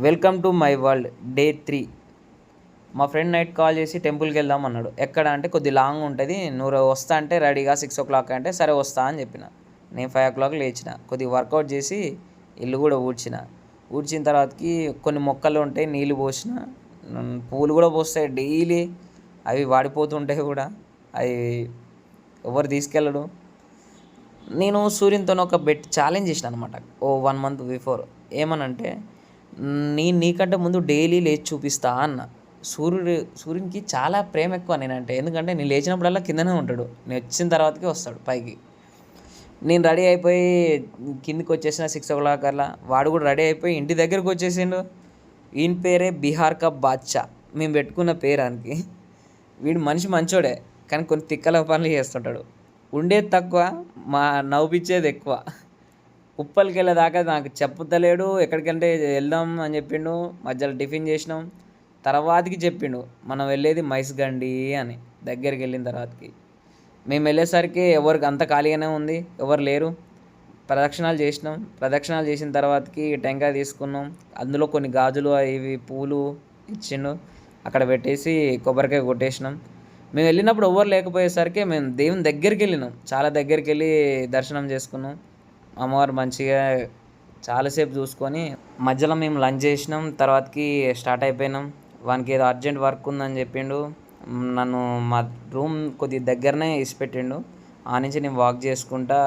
Welcome to my world day 3. మా friend night call చేసి టెంపుల్కి వెళ్దాం అన్నాడు. ఎక్కడ అంటే కొద్ది లాంగ్ ఉంటుంది, నువ్వు వస్తా అంటే రెడీగా 6 o'clock అంటే సరే వస్తా అని చెప్పిన. నేను 5 o'clock లేచిన, కొద్దిగా వర్కౌట్ చేసి ఇల్లు కూడా ఊడ్చిన తర్వాతకి కొన్ని మొక్కలు ఉంటాయి, నీళ్ళు పోసిన. పూలు కూడా పోస్తాయి డైలీ, అవి వాడిపోతుంటాయి కూడా, అవి ఎవరు తీసుకెళ్ళడు. నేను సూర్యునితో ఒక ఛాలెంజ్ చేసిన అనమాట ఓ 1 month బిఫోర్. ఏమనంటే నీకంటే ముందు డైలీ లేచి చూపిస్తా అన్న. సూర్యునికి చాలా ప్రేమ ఎక్కువ నేనంటే, ఎందుకంటే నేను లేచినప్పుడల్లా కిందనే ఉంటాడు, నేను వచ్చిన తర్వాతకే వస్తాడు పైకి. నేను రెడీ అయిపోయి కిందికి వచ్చేసిన 6 o'clock అలా. వాడు కూడా రెడీ అయిపోయి ఇంటి దగ్గరకు వచ్చేసిండు. ఈయన పేరే బీహార్ కా బాద్షా, మేము పెట్టుకున్న పేరానికి. వీడు మనిషి మంచోడే, కానీ కొన్ని తిక్కల పనులు చేస్తుంటాడు. ఉండేది తక్కువ, నవ్వుపిచ్చేది ఎక్కువ. ఉప్పల్కి వెళ్ళేదాకా నాకు చెప్పుతలేడు, ఎక్కడికంటే వెళ్దాం అని చెప్పిండు. మధ్యలో టిఫిన్ చేసినాం, తర్వాతకి చెప్పిండు మనం వెళ్ళేది మైస్గండి అని. దగ్గరికి వెళ్ళిన తర్వాతకి మేము వెళ్ళేసరికి ఎవరికి అంత ఖాళీగానే ఉంది, ఎవరు లేరు. ప్రదక్షిణాలు చేసిన తర్వాతకి టెంకాయ తీసుకున్నాం, అందులో కొన్ని గాజులు ఇవి పూలు ఇచ్చిండు, అక్కడ పెట్టేసి కొబ్బరికాయ కొట్టేసినాం. మేము వెళ్ళినప్పుడు ఎవరు లేకపోయేసరికి మేము దేవుని దగ్గరికి వెళ్ళినాం, చాలా దగ్గరికి వెళ్ళి దర్శనం చేసుకున్నాం. అమ్మవారు మంచిగా చాలాసేపు చూసుకొని మధ్యలో మేము లంచ్ చేసినాం. తర్వాతకి స్టార్ట్ అయిపోయినాం. వానికి ఏదో అర్జెంట్ వర్క్ ఉందని చెప్పిండు. నన్ను మా రూమ్ కొద్ది దగ్గరనే ఇసిపెట్టిండు. ఆ నుంచి నేను వాక్ చేసుకుంటా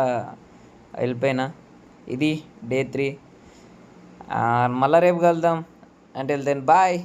వెళ్ళిపోయినా. ఇది డే 3. మళ్ళీ రేపు కలుద్దాం. అంటే వెళ్తాను, బాయ్.